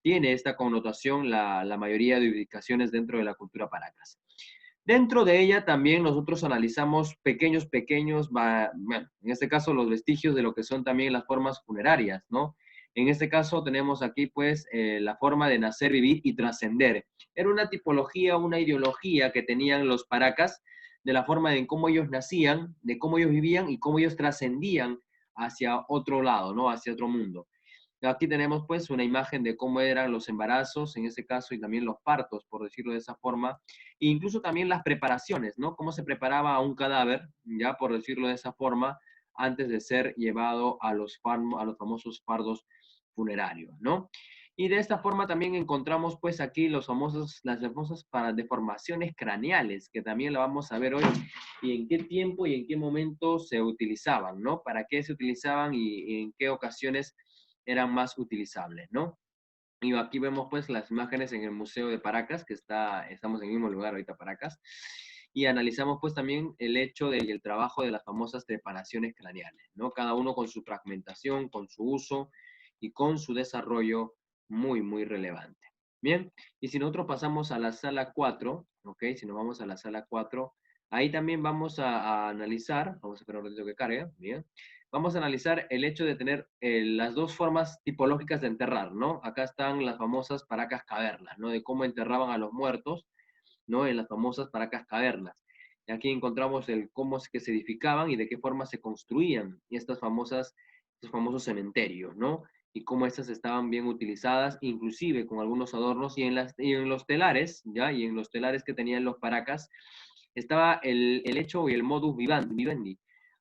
tiene esta connotación la mayoría de ubicaciones dentro de la cultura Paracas. Dentro de ella también nosotros analizamos bueno, en este caso los vestigios de lo que son también las formas funerarias, ¿no? En este caso tenemos aquí pues la forma de nacer, vivir y trascender. Era una tipología, una ideología que tenían los Paracas de la forma de cómo ellos nacían, de cómo ellos vivían y cómo ellos trascendían hacia otro lado, ¿no? Hacia otro mundo. Aquí tenemos pues una imagen de cómo eran los embarazos en ese caso y también los partos, por decirlo de esa forma, e incluso también las preparaciones, ¿no? Cómo se preparaba a un cadáver, ya por decirlo de esa forma, antes de ser llevado a los famosos fardos funerarios, ¿no? Y de esta forma también encontramos pues aquí las famosas para deformaciones craneales, que también la vamos a ver hoy, y en qué tiempo y en qué momento se utilizaban, ¿no? ¿Para qué se utilizaban y en qué ocasiones eran más utilizables, ¿no? Y aquí vemos pues las imágenes en el Museo de Paracas, estamos en el mismo lugar ahorita, Paracas, y analizamos pues también el hecho del trabajo de las famosas trepanaciones craneales, ¿no? Cada uno con su fragmentación, con su uso y con su desarrollo muy, muy relevante. Bien, y si nosotros pasamos a la sala 4, ¿ok? Si nos vamos a la sala 4, ahí también vamos a analizar, vamos a esperar un ratito que cargue, bien, vamos a analizar el hecho de tener las dos formas tipológicas de enterrar, ¿no? Acá están las famosas paracas cavernas, ¿no? De cómo enterraban a los muertos, ¿no? En las famosas paracas cavernas. Y aquí encontramos el cómo es que se edificaban y de qué forma se construían estos famosos cementerios, ¿no? Y cómo estas estaban bien utilizadas, inclusive con algunos adornos, y en los telares, ¿ya? Y en los telares que tenían los paracas, estaba el hecho y el modus vivendi,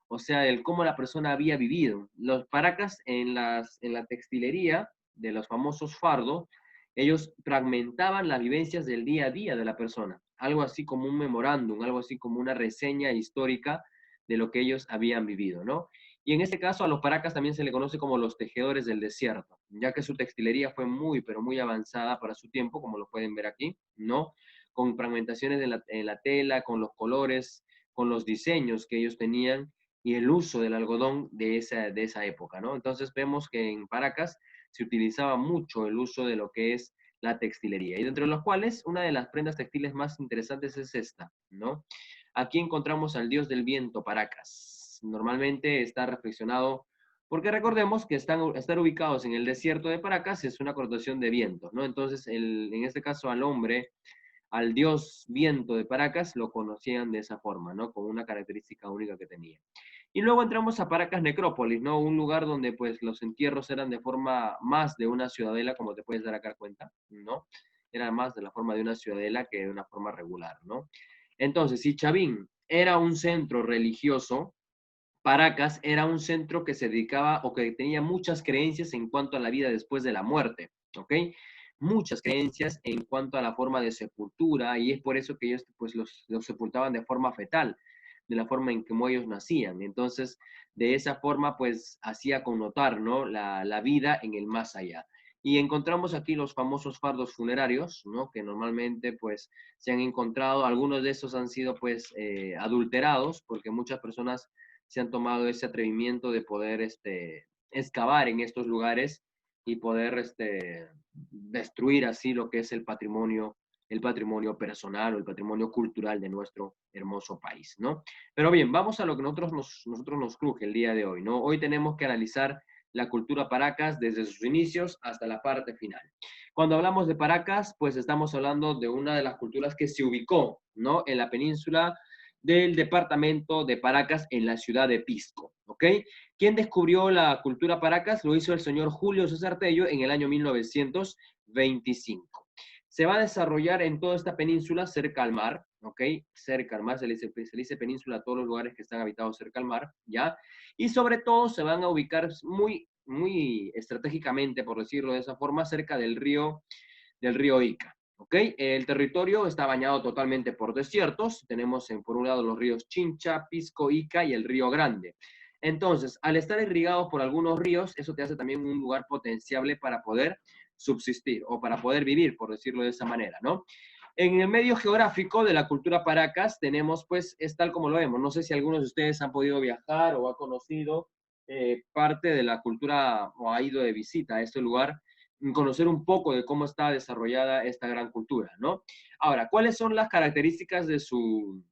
o sea, el cómo la persona había vivido. Los paracas en la textilería de los famosos fardos, ellos fragmentaban las vivencias del día a día de la persona, algo así como un memorándum, algo así como una reseña histórica de lo que ellos habían vivido, ¿no? Y en este caso a los paracas también se le conoce como los tejedores del desierto, ya que su textilería fue muy, pero muy avanzada para su tiempo, como lo pueden ver aquí, ¿no? Con fragmentaciones en la tela, con los colores, con los diseños que ellos tenían y el uso del algodón de esa época, ¿no? Entonces vemos que en Paracas se utilizaba mucho el uso de lo que es la textilería, y dentro de los cuales una de las prendas textiles más interesantes es esta, ¿no? Aquí encontramos al dios del viento, Paracas. Normalmente está reflexionado, porque recordemos que estar ubicados en el desierto de Paracas es una connotación de viento, ¿no? Entonces, en este caso al hombre, al dios viento de Paracas, lo conocían de esa forma, ¿no? Con una característica única que tenía. Y luego entramos a Paracas Necrópolis, ¿no? Un lugar donde pues los entierros eran de forma más de una ciudadela, como te puedes dar acá cuenta, ¿no? Era más de la forma de una ciudadela que de una forma regular, ¿no? Entonces, si Chavín era un centro religioso, Paracas era un centro que se dedicaba o que tenía muchas creencias en cuanto a la vida después de la muerte, ¿ok? Muchas creencias en cuanto a la forma de sepultura, y es por eso que ellos pues los sepultaban de forma fetal, de la forma en que ellos nacían. Entonces, de esa forma pues hacía connotar, ¿no? La vida en el más allá. Y encontramos aquí los famosos fardos funerarios, ¿no? Que normalmente pues se han encontrado, algunos de esos han sido pues adulterados, porque muchas personas se han tomado ese atrevimiento de poder excavar en estos lugares y poder destruir así lo que es el patrimonio personal o el patrimonio cultural de nuestro hermoso país, ¿no? Pero bien, vamos a lo que nosotros nos cruje el día de hoy, ¿no? Hoy tenemos que analizar la cultura Paracas desde sus inicios hasta la parte final. Cuando hablamos de Paracas, pues estamos hablando de una de las culturas que se ubicó, ¿no? En la península del departamento de Paracas en la ciudad de Pisco, ¿ok? ¿Quién descubrió la cultura Paracas? Lo hizo el señor Julio César Tello en el año 1925. Se va a desarrollar en toda esta península cerca al mar, ¿ok? Cerca al mar, se le dice península a todos los lugares que están habitados cerca al mar, ¿ya? Y sobre todo se van a ubicar muy, muy estratégicamente, por decirlo de esa forma, cerca del río Ica. ¿Ok? El territorio está bañado totalmente por desiertos. Tenemos por un lado los ríos Chincha, Pisco, Ica y el río Grande. Entonces, al estar irrigados por algunos ríos, eso te hace también un lugar potenciable para poder subsistir o para poder vivir, por decirlo de esa manera, ¿no? En el medio geográfico de la cultura Paracas tenemos, pues, es tal como lo vemos. No sé si algunos de ustedes han podido viajar o ha conocido parte de la cultura o ha ido de visita a este lugar. conocer un poco de cómo está desarrollada esta gran cultura, ¿no? Ahora, ¿cuáles son las características de su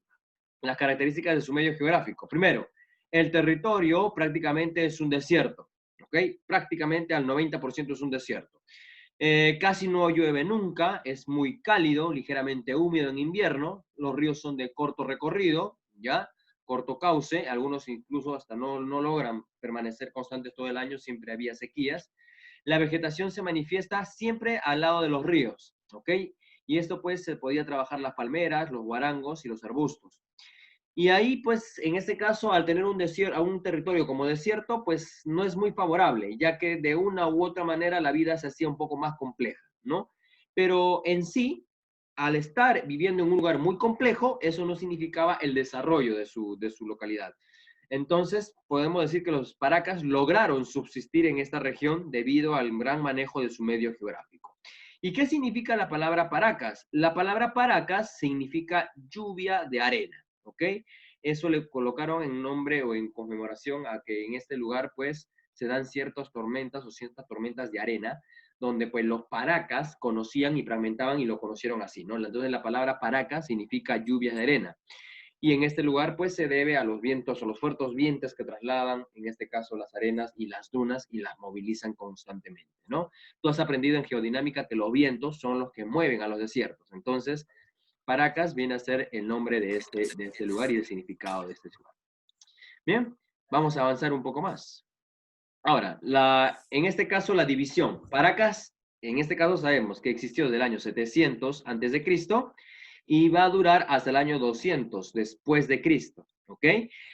medio geográfico? Primero, el territorio prácticamente es un desierto, ¿ok? Prácticamente al 90% es un desierto. Casi no llueve nunca, es muy cálido, ligeramente húmedo en invierno, los ríos son de corto recorrido, ¿ya? Corto cauce, algunos incluso hasta no logran permanecer constantes todo el año, siempre había sequías. La vegetación se manifiesta siempre al lado de los ríos, ¿ok? Y esto pues se podía trabajar las palmeras, los guarangos y los arbustos. Y ahí, pues, en este caso, al tener un desierto, a un territorio como desierto, pues no es muy favorable, ya que de una u otra manera la vida se hacía un poco más compleja, ¿no? Pero en sí, al estar viviendo en un lugar muy complejo, eso no significaba el desarrollo de su localidad. Entonces, podemos decir que los paracas lograron subsistir en esta región debido al gran manejo de su medio geográfico. ¿Y qué significa la palabra paracas? La palabra paracas significa lluvia de arena, ¿ok? Eso le colocaron en nombre o en conmemoración a que en este lugar, pues, se dan ciertas tormentas o ciertas tormentas de arena, donde, pues, los paracas conocían y fragmentaban y lo conocieron así, ¿no? Entonces, la palabra paracas significa lluvias de arena. Y en este lugar, pues, se debe a los vientos o los fuertes vientos que trasladan, en este caso, las arenas y las dunas y las movilizan constantemente, ¿no? Tú has aprendido en geodinámica que los vientos son los que mueven a los desiertos. Entonces, Paracas viene a ser el nombre de este lugar y el significado de este lugar. Bien, vamos a avanzar un poco más. Ahora, en este caso, la división. Paracas, en este caso sabemos que existió desde el año 700 antes de Cristo y va a durar hasta el año 200 después de Cristo, ¿ok?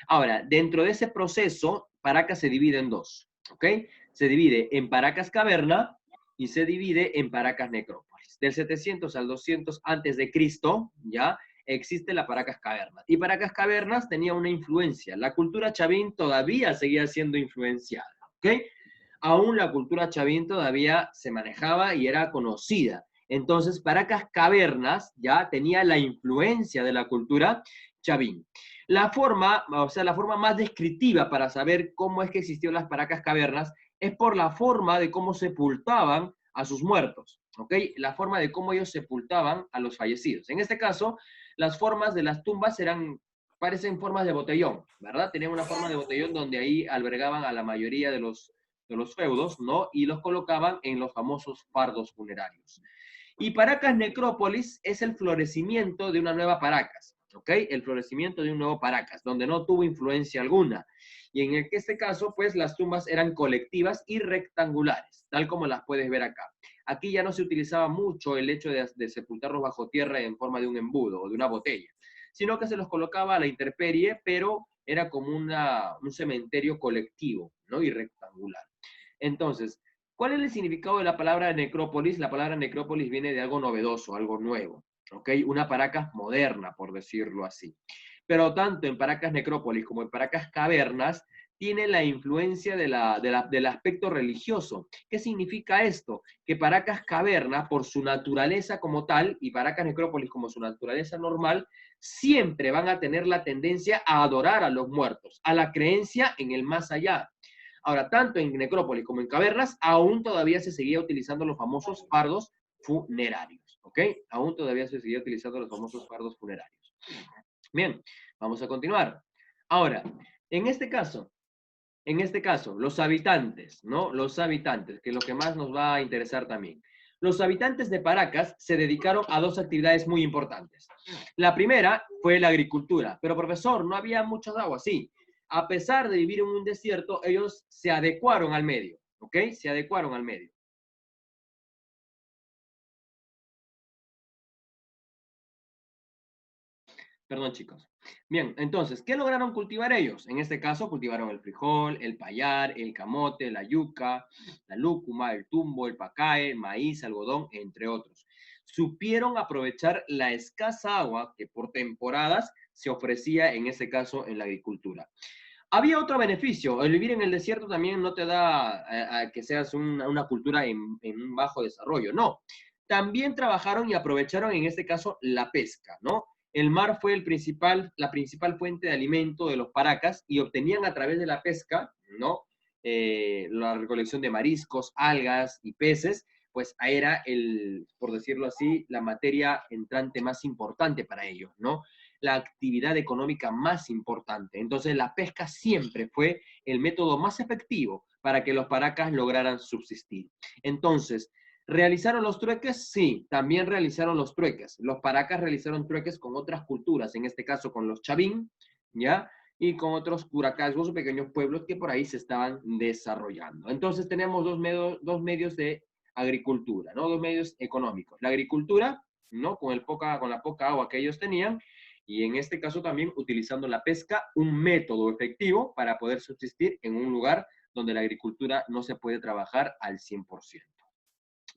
Ahora, dentro de ese proceso, Paracas se divide en dos, ¿ok? Se divide en Paracas Caverna y se divide en Paracas Necrópolis. Del 700 al 200 antes de Cristo, ¿ya? Existe la Paracas Caverna. Y Paracas Cavernas tenía una influencia. La cultura chavín todavía seguía siendo influenciada, ¿ok? Aún la cultura chavín todavía se manejaba y era conocida. Entonces, Paracas Cavernas ya tenía la influencia de la cultura chavín. La forma, o sea, la forma más descriptiva para saber cómo es que existieron las Paracas Cavernas es por la forma de cómo sepultaban a sus muertos, ¿ok? La forma de cómo ellos sepultaban a los fallecidos. En este caso, las formas de las tumbas parecen formas de botellón, ¿verdad? Tenían una forma de botellón donde ahí albergaban a la mayoría de los feudos, ¿no? Y los colocaban en los famosos fardos funerarios. Y Paracas Necrópolis es el florecimiento de una nueva Paracas, ¿ok? El florecimiento de un nuevo Paracas, donde no tuvo influencia alguna. Y en este caso, pues las tumbas eran colectivas y rectangulares, tal como las puedes ver acá. Aquí ya no se utilizaba mucho el hecho de sepultarlos bajo tierra en forma de un embudo o de una botella, sino que se los colocaba a la intemperie, pero era como un cementerio colectivo, ¿no? Y rectangular. Entonces, ¿cuál es el significado de la palabra necrópolis? La palabra necrópolis viene de algo novedoso, algo nuevo, ¿ok? Una Paracas moderna, por decirlo así. Pero tanto en Paracas Necrópolis como en Paracas Cavernas tiene la influencia del aspecto religioso. ¿Qué significa esto? Que Paracas Caverna, por su naturaleza como tal, y Paracas Necrópolis como su naturaleza normal, siempre van a tener la tendencia a adorar a los muertos, a la creencia en el más allá. Ahora, tanto en Necrópolis como en Cavernas, aún todavía se seguía utilizando los famosos fardos funerarios, ¿ok? Aún todavía se seguía utilizando los famosos fardos funerarios. Bien, vamos a continuar. Ahora, en este caso, los habitantes, ¿no? Los habitantes, que es lo que más nos va a interesar también. Los habitantes de Paracas se dedicaron a dos actividades muy importantes. La primera fue la agricultura, pero profesor, no había muchas aguas, sí. A pesar de vivir en un desierto, ellos se adecuaron al medio, ¿ok? Se adecuaron al medio. Perdón, chicos. Bien, entonces, ¿qué lograron cultivar ellos? En este caso, cultivaron el frijol, el payar, el camote, la yuca, la lúcuma, el tumbo, el pacae, maíz, algodón, entre otros. Supieron aprovechar la escasa agua que por temporadas se ofrecía, en este caso, en la agricultura. Había otro beneficio. El vivir en el desierto también no te da a que seas una cultura en un bajo desarrollo. No. También trabajaron y aprovecharon, en este caso, la pesca, ¿no? El mar fue la principal fuente de alimento de los paracas y obtenían a través de la pesca, ¿no? La recolección de mariscos, algas y peces, pues era por decirlo así, la materia entrante más importante para ellos, ¿no? La actividad económica más importante. Entonces la pesca siempre fue el método más efectivo para que los paracas lograran subsistir. Entonces, ¿realizaron los trueques? Sí, también realizaron los trueques. Los paracas realizaron trueques con otras culturas, en este caso con los chavín, ¿ya? Y con otros curacazgos o pequeños pueblos que por ahí se estaban desarrollando. Entonces tenemos dos medios de agricultura, ¿no? Dos medios económicos. La agricultura, ¿no? Con la poca agua que ellos tenían, y en este caso también utilizando la pesca, un método efectivo para poder subsistir en un lugar donde la agricultura no se puede trabajar al 100%.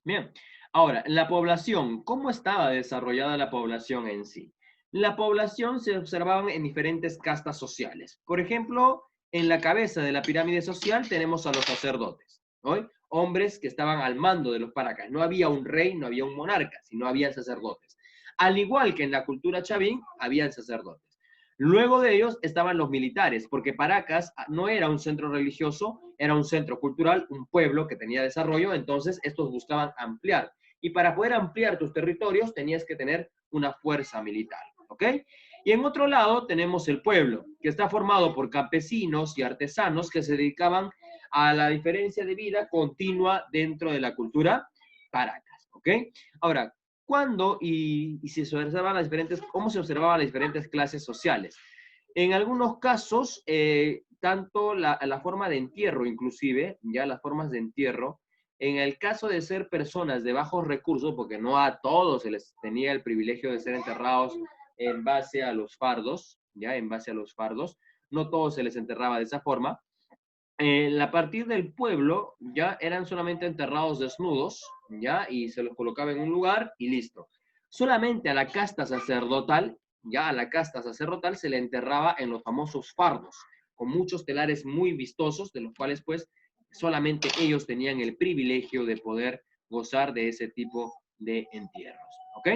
Bien, ahora, la población, ¿cómo estaba desarrollada la población en sí? La población se observaba en diferentes castas sociales. Por ejemplo, en la cabeza de la pirámide social tenemos a los sacerdotes, ¿no? Hombres que estaban al mando de los paracas. No había un rey, no había un monarca, sino había sacerdotes. Al igual que en la cultura chavín, había sacerdotes. Luego de ellos estaban los militares, porque Paracas no era un centro religioso, era un centro cultural, un pueblo que tenía desarrollo, entonces estos buscaban ampliar. Y para poder ampliar tus territorios tenías que tener una fuerza militar, ¿ok? Y en otro lado tenemos el pueblo, que está formado por campesinos y artesanos que se dedicaban a la diferencia de vida continua dentro de la cultura Paracas, ¿ok? Ahora, ¿cuándo y si se observaban las diferentes, cómo se observaban las diferentes clases sociales? En algunos casos, tanto la forma de entierro, inclusive, ya las formas de entierro, en el caso de ser personas de bajos recursos, porque no a todos se les tenía el privilegio de ser enterrados en base a los fardos, ya en base a los fardos, no todos se les enterraba de esa forma. A partir del pueblo ya eran solamente enterrados desnudos, ya, y se los colocaba en un lugar y listo. Solamente a la casta sacerdotal, ya a la casta sacerdotal se le enterraba en los famosos fardos, con muchos telares muy vistosos, de los cuales pues solamente ellos tenían el privilegio de poder gozar de ese tipo de entierros, ¿ok?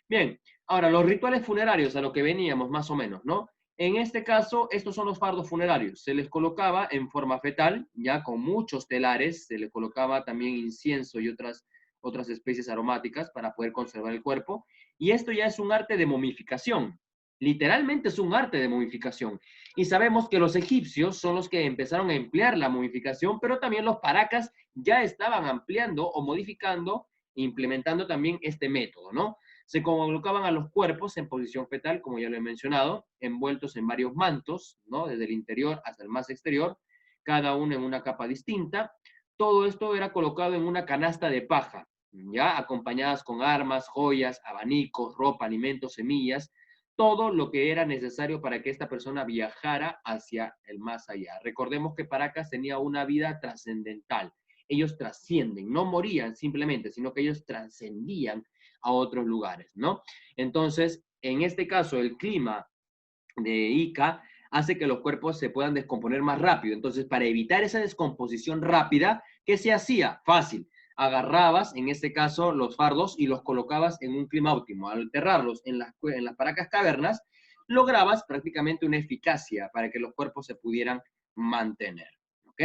Bien, ahora los rituales funerarios a lo que veníamos más o menos, ¿no? En este caso, estos son los fardos funerarios. Se les colocaba en forma fetal, ya con muchos telares, se les colocaba también incienso y otras especies aromáticas para poder conservar el cuerpo. Y esto ya es un arte de momificación. Literalmente es un arte de momificación. Y sabemos que los egipcios son los que empezaron a emplear la momificación, pero también los paracas ya estaban ampliando o modificando, implementando también este método, ¿no? Se colocaban a los cuerpos en posición fetal, como ya lo he mencionado, envueltos en varios mantos, ¿no? Desde el interior hasta el más exterior, cada uno en una capa distinta. Todo esto era colocado en una canasta de paja, ya acompañadas con armas, joyas, abanicos, ropa, alimentos, semillas, todo lo que era necesario para que esta persona viajara hacia el más allá. Recordemos que Paracas tenía una vida trascendental. Ellos trascienden, no morían simplemente, sino que ellos trascendían a otros lugares, ¿no? Entonces, en este caso, el clima de Ica hace que los cuerpos se puedan descomponer más rápido. Entonces, para evitar esa descomposición rápida, ¿qué se hacía? Fácil. Agarrabas, en este caso, los fardos y los colocabas en un clima óptimo. Al enterrarlos en las Paracas cavernas, lograbas prácticamente una eficacia para que los cuerpos se pudieran mantener. ¿Ok?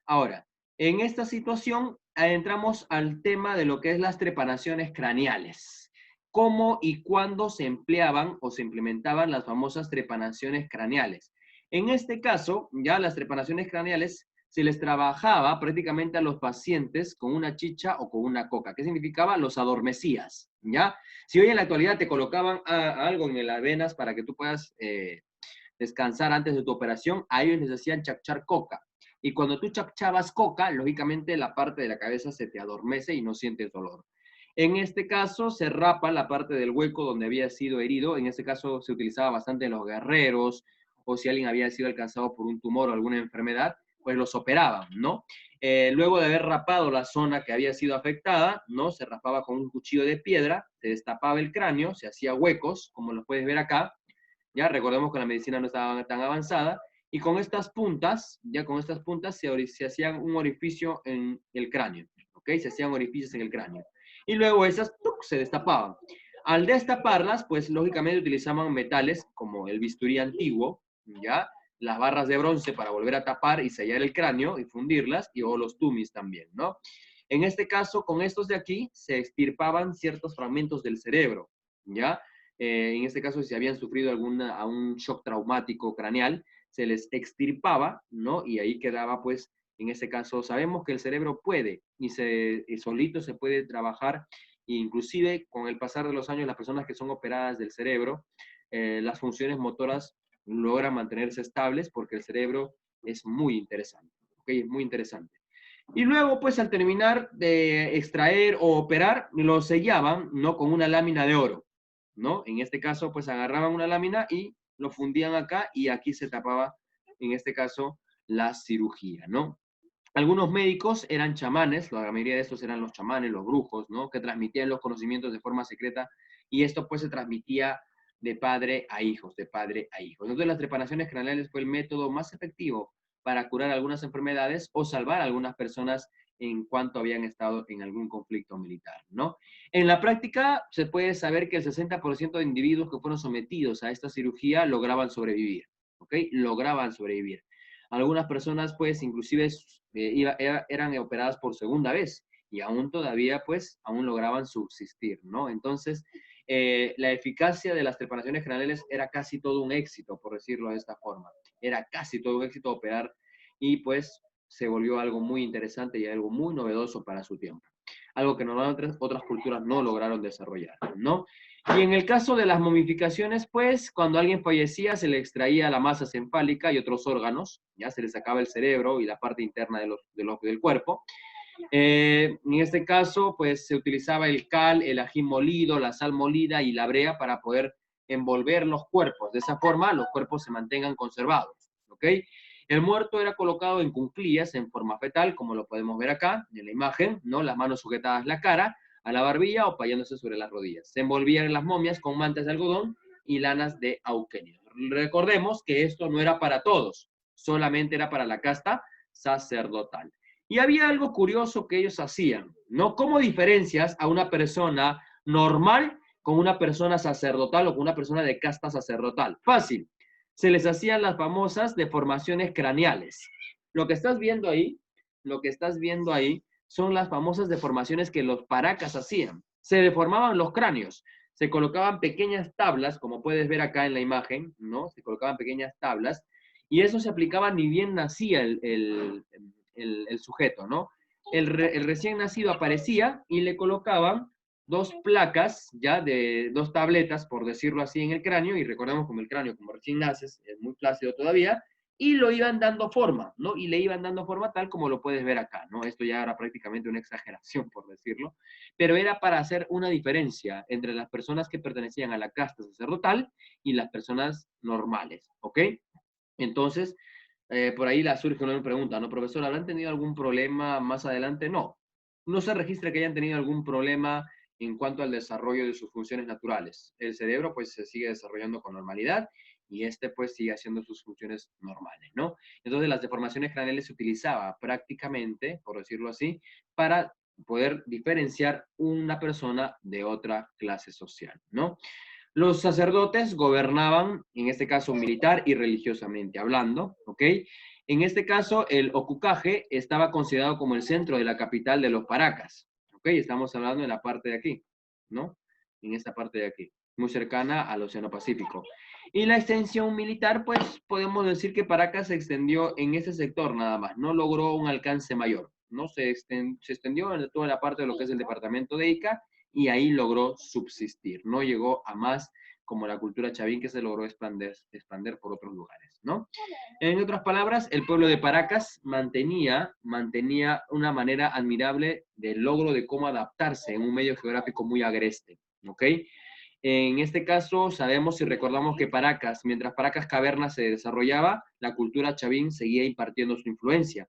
Ahora, en esta situación entramos al tema de lo que es las trepanaciones craneales. ¿Cómo y cuándo se empleaban o se implementaban las famosas trepanaciones craneales? En este caso, ya las trepanaciones craneales se les trabajaba prácticamente a los pacientes con una chicha o con una coca. ¿Qué significaba? Los adormecías, ¿ya? Si hoy en la actualidad te colocaban algo en las venas para que tú puedas descansar antes de tu operación, a ellos les hacían chachar coca. Y cuando tú chachabas coca, lógicamente la parte de la cabeza se te adormece y no sientes dolor. En este caso se rapa la parte del hueco donde había sido herido. En este caso se utilizaba bastante en los guerreros o si alguien había sido alcanzado por un tumor o alguna enfermedad, pues los operaban, ¿no? Luego de haber rapado la zona que había sido afectada, ¿no? Se rapaba con un cuchillo de piedra, se destapaba el cráneo, se hacía huecos, como lo puedes ver acá, ya recordemos que la medicina no estaba tan avanzada, y con estas puntas, ya con estas puntas se hacían un orificio en el cráneo, ¿ok? Se hacían orificios en el cráneo. Y luego esas ¡tuc! Se destapaban. Al destaparlas, pues lógicamente utilizaban metales como el bisturí antiguo, ¿ya? Las barras de bronce para volver a tapar y sellar el cráneo y fundirlas, y o los tumis también, ¿no? En este caso, con estos de aquí, se extirpaban ciertos fragmentos del cerebro, ¿ya? En este caso, si habían sufrido a un shock traumático craneal, se les extirpaba, ¿no? Y ahí quedaba, pues, en este caso, sabemos que el cerebro puede y solito se puede trabajar, e inclusive con el pasar de los años, las personas que son operadas del cerebro, las funciones motoras logran mantenerse estables porque el cerebro es muy interesante, ¿ok? Es muy interesante. Y luego, pues, al terminar de extraer o operar, lo sellaban, ¿no? Con una lámina de oro, ¿no? En este caso, pues, agarraban una lámina y lo fundían acá y aquí se tapaba, en este caso, la cirugía, ¿no? Algunos médicos eran chamanes, la mayoría de estos eran los chamanes, los brujos, ¿no? Que transmitían los conocimientos de forma secreta y esto pues se transmitía de padre a hijos, de padre a hijos. Entonces las trepanaciones craneales fue el método más efectivo para curar algunas enfermedades o salvar a algunas personas en cuanto habían estado en algún conflicto militar, ¿no? En la práctica se puede saber que el 60% de individuos que fueron sometidos a esta cirugía lograban sobrevivir, ¿ok? Lograban sobrevivir. Algunas personas, pues, inclusive eran operadas por segunda vez y aún todavía, pues, aún lograban subsistir, ¿no? Entonces, la eficacia de las trepanaciones craneales era casi todo un éxito, por decirlo de esta forma. Era casi todo un éxito operar y, pues, se volvió algo muy interesante y algo muy novedoso para su tiempo. Algo que normalmente otras culturas no lograron desarrollar, ¿no? Y en el caso de las momificaciones, pues, cuando alguien fallecía, se le extraía la masa encefálica y otros órganos, ya se le sacaba el cerebro y la parte interna del cuerpo. En este caso, pues, se utilizaba el cal, el ají molido, la sal molida y la brea para poder envolver los cuerpos. De esa forma, los cuerpos se mantengan conservados, ¿ok? El muerto era colocado en cuclillas en forma fetal, como lo podemos ver acá en la imagen, ¿no? Las manos sujetadas a la cara, a la barbilla o apoyándose sobre las rodillas. Se envolvían las momias con mantas de algodón y lanas de auquenio. Recordemos que esto no era para todos, solamente era para la casta sacerdotal. Y había algo curioso que ellos hacían, ¿no? ¿Cómo diferencias a una persona normal con una persona sacerdotal o con una persona de casta sacerdotal? Fácil. Se les hacían las famosas deformaciones craneales. Lo que estás viendo ahí, lo que estás viendo ahí son las famosas deformaciones que los paracas hacían. Se deformaban los cráneos, se colocaban pequeñas tablas, como puedes ver acá en la imagen, ¿no? Se colocaban pequeñas tablas y eso se aplicaba ni bien nacía el sujeto, ¿no? El recién nacido aparecía y le colocaban dos placas, ya de dos tabletas, por decirlo así, en el cráneo, y recordemos como el cráneo, como recién naces, es muy plácido todavía, y lo iban dando forma, ¿no? Y le iban dando forma tal como lo puedes ver acá, ¿no? Esto ya era prácticamente una exageración, por decirlo, pero era para hacer una diferencia entre las personas que pertenecían a la casta sacerdotal y las personas normales, ¿ok? Entonces, por ahí la surge una pregunta, ¿no, profesor? ¿Habrán tenido algún problema más adelante? No. No se registra que hayan tenido algún problema en cuanto al desarrollo de sus funciones naturales. El cerebro, pues, se sigue desarrollando con normalidad y este, pues, sigue haciendo sus funciones normales, ¿no? Entonces, las deformaciones craneales se utilizaba prácticamente, por decirlo así, para poder diferenciar una persona de otra clase social, ¿no? Los sacerdotes gobernaban, en este caso militar y religiosamente hablando, ¿ok? En este caso, el Ocucaje estaba considerado como el centro de la capital de los Paracas, ¿ok? Estamos hablando de la parte de aquí, ¿no? En esta parte de aquí, muy cercana al Océano Pacífico. Y la extensión militar, pues podemos decir que Paracas se extendió en ese sector nada más, no logró un alcance mayor, ¿no? Se extendió en toda la parte de lo que es el departamento de Ica y ahí logró subsistir. No llegó a más como la cultura chavín que se logró expander por otros lugares, ¿no? En otras palabras, el pueblo de Paracas mantenía una manera admirable del logro de cómo adaptarse en un medio geográfico muy agreste, ¿ok? En este caso, sabemos y recordamos que Paracas, mientras Paracas Caverna se desarrollaba, la cultura chavín seguía impartiendo su influencia.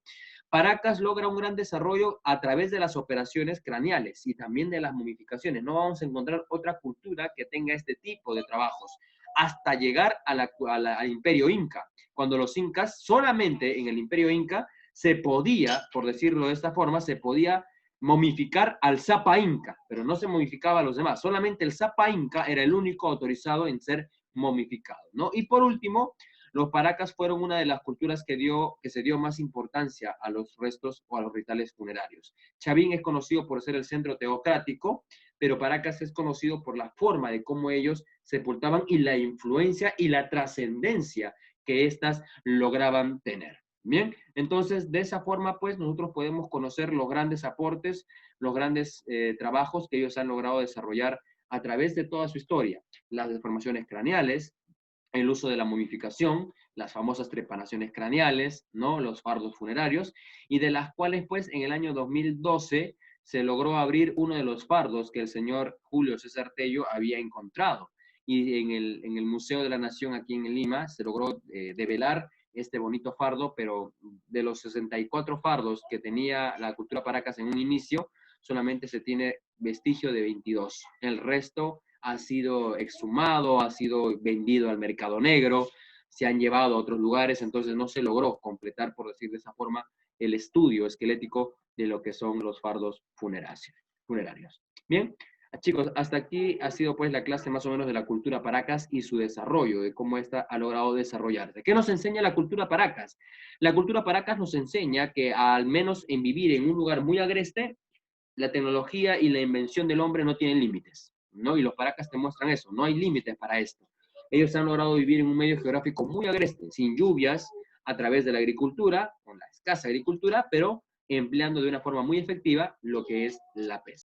Paracas logra un gran desarrollo a través de las operaciones craneales y también de las momificaciones. No vamos a encontrar otra cultura que tenga este tipo de trabajos hasta llegar al imperio inca, cuando los incas, solamente en el imperio inca, se podía, por decirlo de esta forma, se podía momificar al Zapa Inca, pero no se momificaba a los demás. Solamente el Zapa Inca era el único autorizado en ser momificado, ¿no? Y por último, Los paracas fueron una de las culturas que se dio más importancia a los restos o a los rituales funerarios. Chavín es conocido por ser el centro teocrático, pero Paracas es conocido por la forma de cómo ellos sepultaban y la influencia y la trascendencia que éstas lograban tener. Bien, entonces de esa forma pues nosotros podemos conocer los grandes aportes, los grandes trabajos que ellos han logrado desarrollar a través de toda su historia. Las deformaciones craneales, el uso de la momificación, las famosas trepanaciones craneales, ¿no? Los fardos funerarios, y de las cuales pues en el año 2012 se logró abrir uno de los fardos que el señor Julio César Tello había encontrado. Y en el Museo de la Nación aquí en Lima se logró develar este bonito fardo, pero de los 64 fardos que tenía la cultura Paracas en un inicio, solamente se tiene vestigio de 22. El resto ha sido exhumado, ha sido vendido al mercado negro, se han llevado a otros lugares, entonces no se logró completar, por decir de esa forma, el estudio esquelético de lo que son los fardos funerarios. Bien, chicos, hasta aquí ha sido pues la clase más o menos de la cultura Paracas y su desarrollo, de cómo ésta ha logrado desarrollarse. ¿Qué nos enseña la cultura Paracas? La cultura Paracas nos enseña que al menos en vivir en un lugar muy agreste, la tecnología y la invención del hombre no tienen límites, ¿no? Y los Paracas te muestran eso, no hay límites para esto. Ellos han logrado vivir en un medio geográfico muy agreste, sin lluvias, a través de la agricultura, con la escasa agricultura, pero empleando de una forma muy efectiva lo que es la pesca.